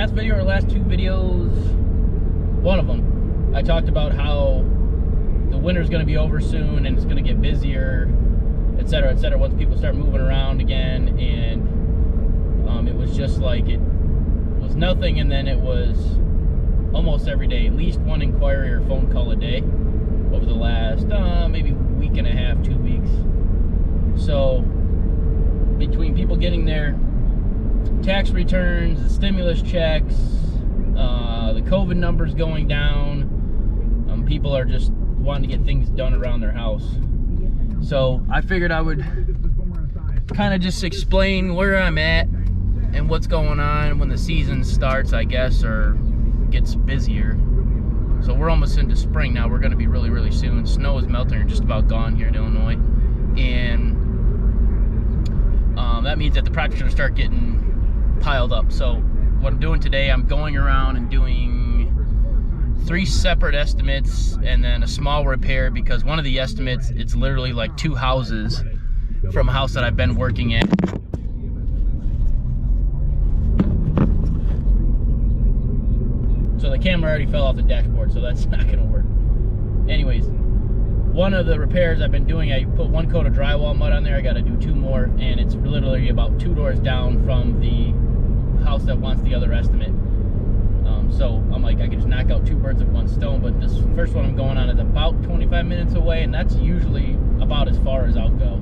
last video or last two videos, one of them, I talked about how the winter's going to be over soon and it's going to get busier, etc., etc. once people start moving around again. And it was just like, it was nothing, and then it was almost every day, at least one inquiry or phone call a day over the last maybe week and a half, 2 weeks. So between people getting their tax returns, the stimulus checks, the COVID numbers going down, people are just wanting to get things done around their house. So I figured I would kind of just explain where I'm at and what's going on when the season starts, I guess, or gets busier. So we're almost into spring now. We're going to be really, really soon. Snow is melting or just about gone here in Illinois. And that means that the projects are going to start getting piled up. So what I'm doing today, I'm going around and doing 3 separate estimates and then a small repair, because one of the estimates, it's literally like 2 houses from a house that I've been working at. So the camera already fell off the dashboard, so that's not gonna work. Anyways, one of the repairs I've been doing, I put 1 coat of drywall mud on there. I gotta do 2 more, and it's literally about 2 doors down from the house that wants the other estimate. So I'm like, I could just knock out 2 birds with 1 stone, but this first one I'm going on is about 25 minutes away, and that's usually about as far as I'll go.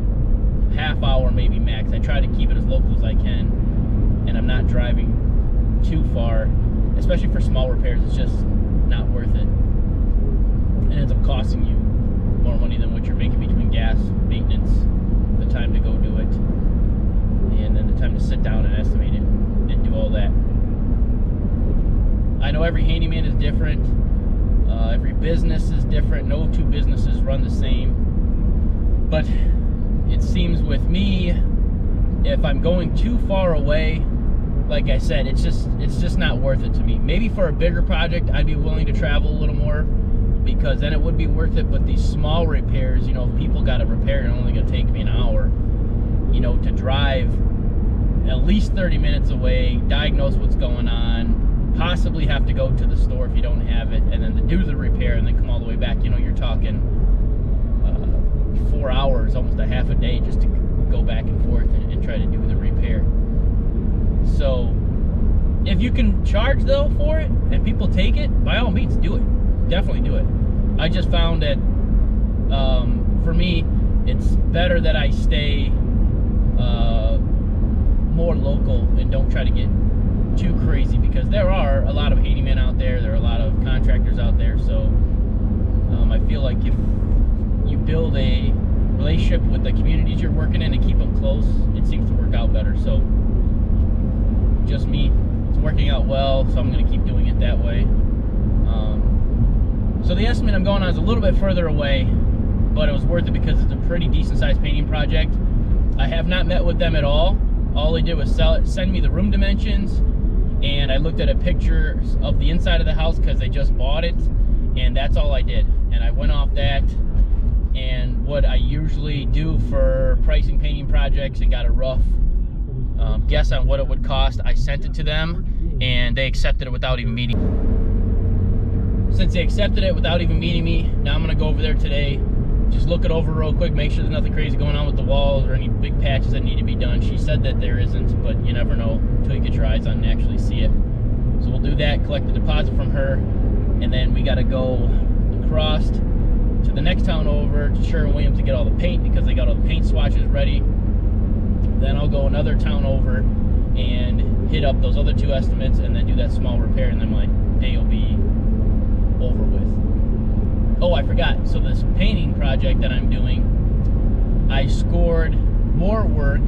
Half hour, maybe max. I try to keep it as local as I can, and I'm not driving too far. Especially for small repairs, it's just not worth it. It ends up costing you more money than what you're making between gas, maintenance, the time to go do it, and then the time to sit down and estimate it and do all that. I know every handyman is different. Every business is different. No 2 businesses run the same. But it seems with me, if I'm going too far away, like I said, it's just not worth it to me. Maybe for a bigger project, I'd be willing to travel a little more, because then it would be worth it. But these small repairs, you know, if people got a repair and only gonna take me an hour, you know, to drive at least 30 minutes away, diagnose what's going on, possibly have to go to the store if you don't have it, and then to do the repair and then come all the way back, you know, you're talking 4 hours, almost a half a day just to go back and forth and try to do the repair. So if you can charge though for it and people take it, by all means do it. Definitely do it. I just found that for me, it's better that I stay more local and don't try to get too crazy, because there are a lot of handymen out there. There are a lot of contractors out there. So I feel like if you build a relationship with the communities you're working in and keep them close, it seems to work out better. So just me, it's working out well, so I'm going to keep doing it that way. So the estimate I'm going on is a little bit further away, but it was worth it because it's a pretty decent sized painting project. I have not met with them at all. All they did was send me the room dimensions, and I looked at a picture of the inside of the house because they just bought it, and that's all I did. And I went off that and what I usually do for pricing painting projects, and got a rough guess on what it would cost. I sent it to them, and they accepted it without even meeting me. Since they accepted it without even meeting me, now I'm going to go over there today, just look it over real quick, make sure there's nothing crazy going on with the walls or any big patches that need to be done. She said that there isn't, but you never know until you get your eyes on and actually see it. So we'll do that, collect the deposit from her, and then we got to go across to the next town over to Sherwin-Williams to get all the paint, because they got all the paint swatches ready. Then I'll go another town over and hit up those other 2 estimates, and then do that small repair, and then my day will be over with. Oh, I forgot. So this painting project that I'm doing, I scored more work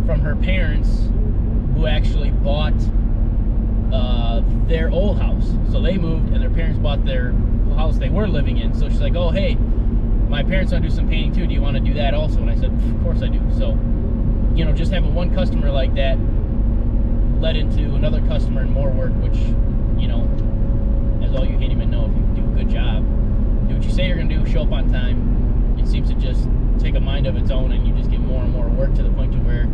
from her parents, who actually bought their old house. So they moved, and their parents bought their house they were living in. So she's like, oh, hey, my parents want to do some painting too. Do you want to do that also? And I said, of course I do. So, you know, just having one customer like that led into another customer and more work, which, you know, as all you handymen know, if you do a good job, do what you say you're going to do, show up on time, it seems to just take a mind of its own, and you just get more and more work to the point to where,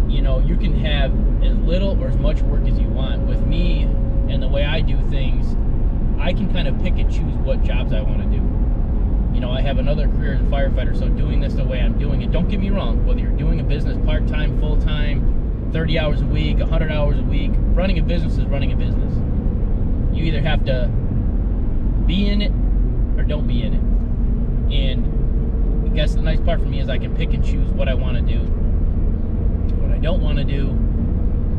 you know, you can have as little or as much work as you want. With me, I can kind of pick and choose what jobs I want to do. You know, I have another career as a firefighter, so doing this the way I'm doing it, don't get me wrong, whether you're doing a business part-time, full-time, 30 hours a week, 100 hours a week, running a business is running a business. You either have to be in it or don't be in it. And I guess the nice part for me is I can pick and choose what I want to do, what I don't want to do,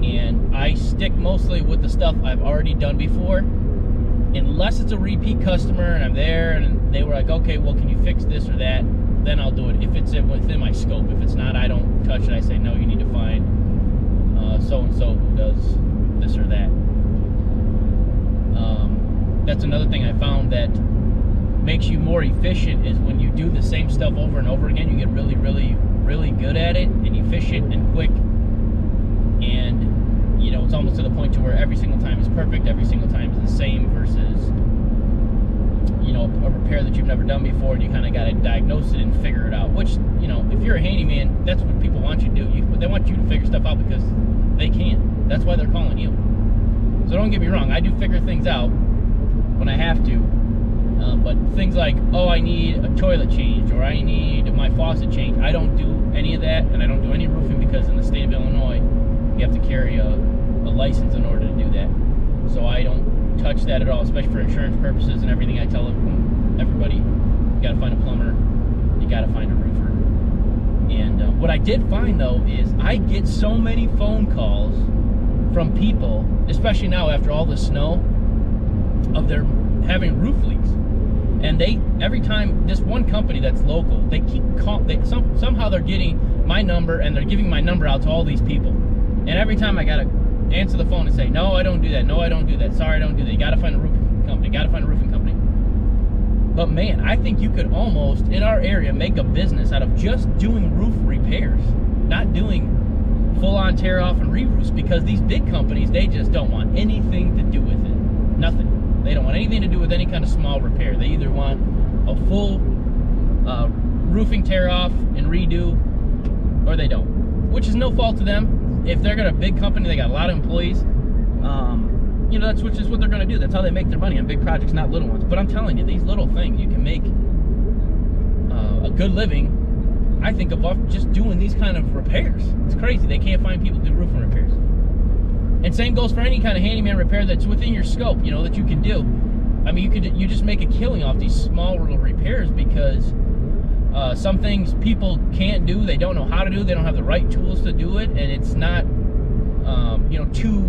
and I stick mostly with the stuff I've already done before. Unless it's a repeat customer and I'm there and they were like, okay, well, can you fix this or that? Then I'll do it if it's within my scope. If it's not, I don't touch it. I say, no, you need to find so-and-so who does this or that. That's another thing I found that makes you more efficient is when you do the same stuff over and over again, you get really, really, really good at it and efficient and quick. And, you know, it's almost to the point to where every single time is perfect, every single time is the same versus, you know, a repair that you've never done before and you kind of got to diagnose it and figure it out. Which, you know, if you're a handyman, that's what people want you to do. They want you to figure stuff out because they can. That's why they're calling you. So don't get me wrong, I do figure things out when I have to. But things like, oh, I need a toilet changed or I need my faucet changed, I don't do any of that, and I don't do any roofing because in the state of Illinois, you have to carry a license in order to do that. So I don't touch that at all, especially for insurance purposes and everything. I tell everybody, you gotta find a plumber, you gotta find a roofer. And what I did find though is I get so many phone calls from people, especially now after all the snow, of their having roof leaks. And they, every time, this one company that's local, they keep somehow they're getting my number and they're giving my number out to all these people. And every time I gotta answer the phone and say, no, I don't do that, no, I don't do that, sorry, I don't do that, you gotta find a roofing company, you gotta find a roofing company. But man, I think you could almost, in our area, make a business out of just doing roof repairs, not doing full-on tear-off and re-roofs, because these big companies, they just don't want anything to do with it. Nothing. They don't want anything to do with any kind of small repair. They either want a full roofing tear-off and redo, or they don't. Which is no fault to them. If they're got a big company, they got a lot of employees, you know, that's what they're going to do. That's how they make their money on big projects, not little ones. But I'm telling you, these little things, you can make a good living, I think, of just doing these kind of repairs. It's crazy. They can't find people to do roofing repairs. And same goes for any kind of handyman repair that's within your scope, you know, that you can do. I mean, you just make a killing off these small little repairs because some things people can't do, they don't know how to do, they don't have the right tools to do it, and it's not, you know, too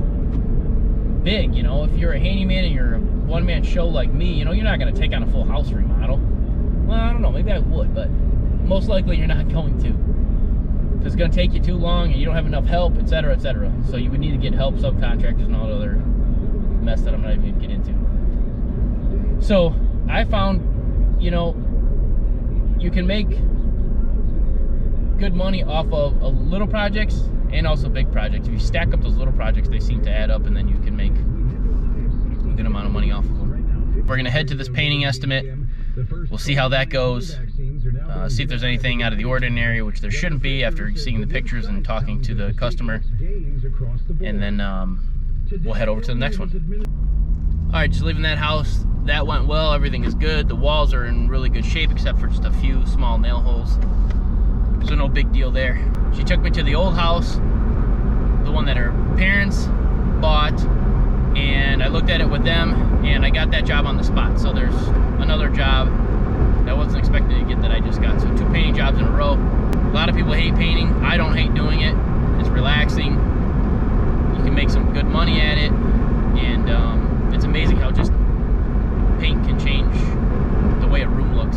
big. You know, if you're a handyman and you're a one-man show like me, you know, you're not going to take on a full house remodel. Well, I don't know, maybe I would, but most likely you're not going to. Because it's going to take you too long and you don't have enough help, etc., etc. So you would need to get help, subcontractors, and all the other mess that I'm not even going to get into. So I found, you know, you can make good money off of little projects and also big projects. If you stack up those little projects, they seem to add up, and then you can make a good amount of money off of them. We're going to head to this painting estimate. We'll see how that goes. See if there's anything out of the ordinary, which there shouldn't be after seeing the pictures and talking to the customer. And then we'll head over to the next one. All right, just leaving that house. That went well. Everything is good. The walls are in really good shape except for just a few small nail holes. So no big deal there. She took me to the old house, the one that her parents bought, and I looked at it with them, and I got that job on the spot. So there's another job that I wasn't expecting to get that I just got. So 2 painting jobs in a row. A lot of people hate painting. I don't hate doing it. It's relaxing. You can make some good money at it, and it's amazing how just paint can change the way a room looks.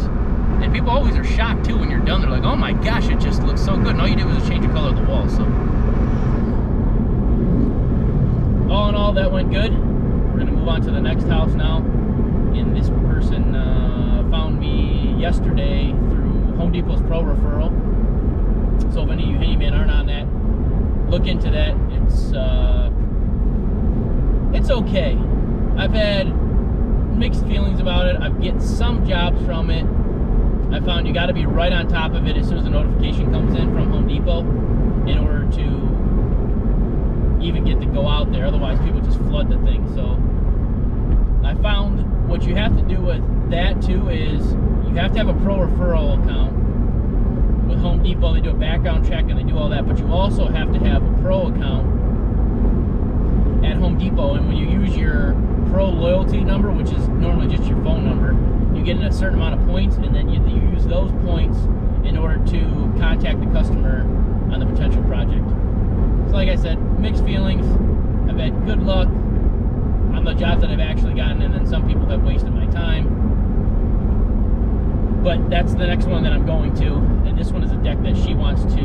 And people always are shocked too when you're done. They're like, oh my gosh, it just looks so good. And all you did was change the color of the walls. So all in all, that went good. We're gonna move on to the next house now. And this person found me yesterday through Home Depot's Pro referral. So if any of you handymen aren't on that, look into that. It's okay. I've had mixed feelings about it. I've get some jobs from it. I found you got to be right on top of it as soon as the notification comes in from Home Depot in order to even get to go out there. Otherwise, people just flood the thing. So I found what you have to do with that too is you have to have a pro referral account. With Home Depot, they do a background check and they do all that, but you also have to have a pro account at Home Depot. And when you use your pro loyalty number, which is normally just your phone number, you get a certain amount of points, and then you use those points in order to contact the customer on the potential project. So like I said, mixed feelings. I've had good luck on the jobs that I've actually gotten, and then some people have wasted my time. But that's the next one that I'm going to, and this one is a deck that she wants to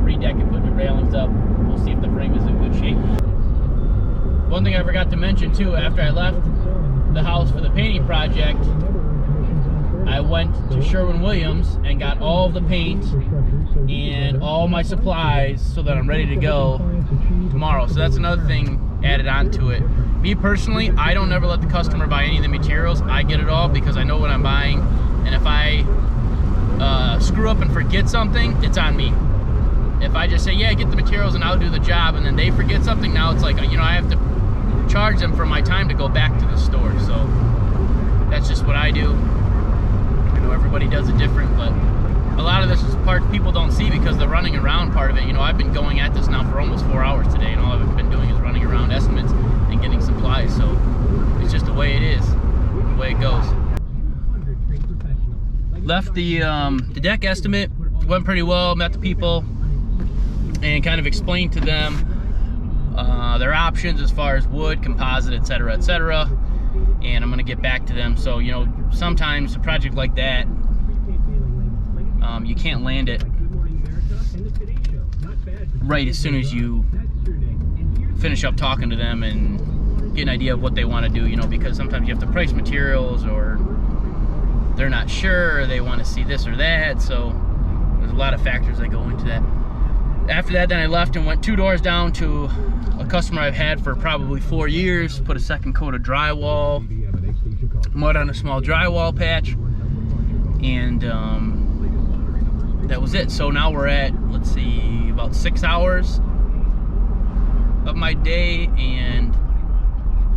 redeck and put new railings up. We'll see if the frame is in good shape. One thing I forgot to mention too, after I left the house for the painting project, I went to Sherwin-Williams and got all of the paint and all my supplies so that I'm ready to go tomorrow. So that's another thing added on to it. Me personally, I don't ever let the customer buy any of the materials. I get it all because I know what I'm buying. And if I screw up and forget something, it's on me. If I just say, yeah, get the materials and I'll do the job, and then they forget something, now it's like, you know, I have to charge them for my time to go back to the store. So that's just what I do. I know everybody does it different, but a lot of this is parts people don't see because the running around part of it. You know, I've been going at this now for almost 4 hours today, and all I've been doing is running around estimates and getting supplies. So it's just the way it is, the way it goes. Left the deck estimate, went pretty well, met the people, and kind of explained to them their options as far as wood, composite, etc., etc. And I'm gonna get back to them. So, you know, sometimes a project like that, you can't land it right as soon as you finish up talking to them and get an idea of what they want to do, you know, because sometimes you have to price materials, or they're not sure, or they want to see this or that. So there's a lot of factors that go into that. After that, then I left and went 2 doors down to a customer I've had for probably 4 years, put a second coat of drywall, mud on a small drywall patch, and that was it. So now we're at, let's see, about 6 hours of my day, and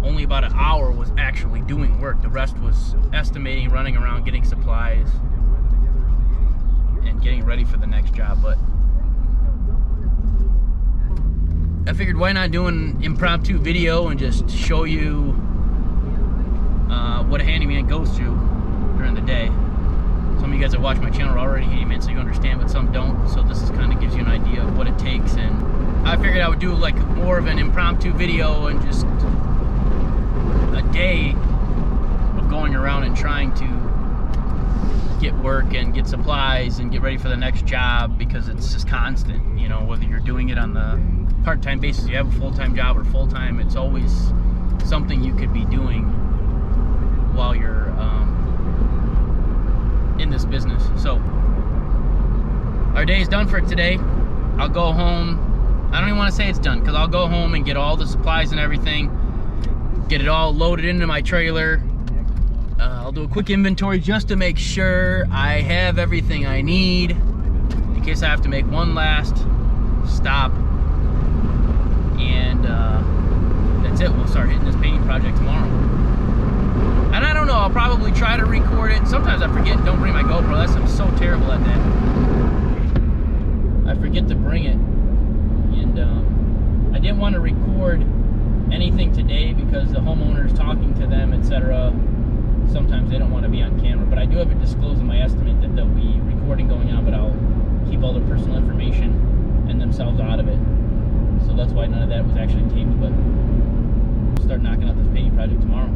only about an hour was actually doing work. The rest was estimating, running around, getting supplies, and getting ready for the next job. But I figured, why not do an impromptu video and just show you what a handyman goes through during the day. Some of you guys that watch my channel are already handyman, so you understand, but some don't. So this is kind of gives you an idea of what it takes. And I figured I would do like more of an impromptu video and just a day of going around and trying to get work and get supplies and get ready for the next job, because it's just constant, you know, whether you're doing it on the part-time basis, you have a full-time job, or full-time, it's always something you could be doing while you're in this business. So our day is done for today. I'll go home. I don't even want to say it's done, because I'll go home and get all the supplies and everything, get it all loaded into my trailer. I'll do a quick inventory just to make sure I have everything I need in case I have to make one last stop. And that's it. We'll start hitting this painting project tomorrow. And I don't know, I'll probably try to record it. Sometimes I forget, don't bring my GoPro. I'm so terrible at that. I forget to bring it. And I didn't want to record anything today because the homeowner's talking to them, etc. Sometimes they don't want to be on camera, but I do have it disclosed in my estimate that there'll be recording going on, but I'll keep all their personal information and themselves out of it. So that's why none of that was actually taped, but we'll start knocking out this painting project tomorrow.